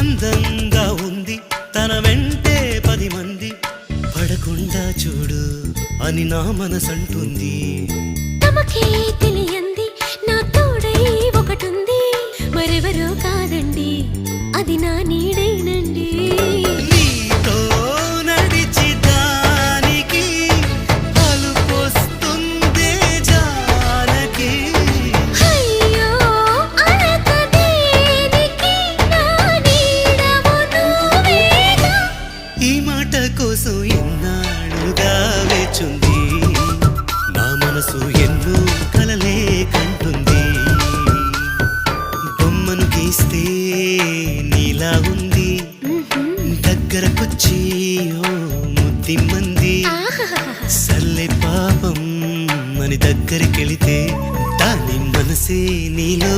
అందంగా ఉంది తన వెంటే 10 మంది పడకుండా చూడు అని నా మనసంటుంది. తమకే తెలియంది నా తోడై ఒకటుంది, మరెవరో కాదండి అది నా నీడేనండి. నీతో నడిచి దానికి అలుపొస్తుందే జానకి. అయ్యో అనక దేనికి నా నీడవు నువ్వేగా. ఈ మాట కోసం ఎన్నాళ్ళుగా వేచుంది నా మనసు, ఎన్నో కలలే కంటుంది. బొమ్మను గీస్తే నీలా ఉంది, దగ్గరకొచ్చి ఓ ముద్దిమ్మంది. సల్లే పాపం అని దగ్గరికెళితే దాని మనసే నీలో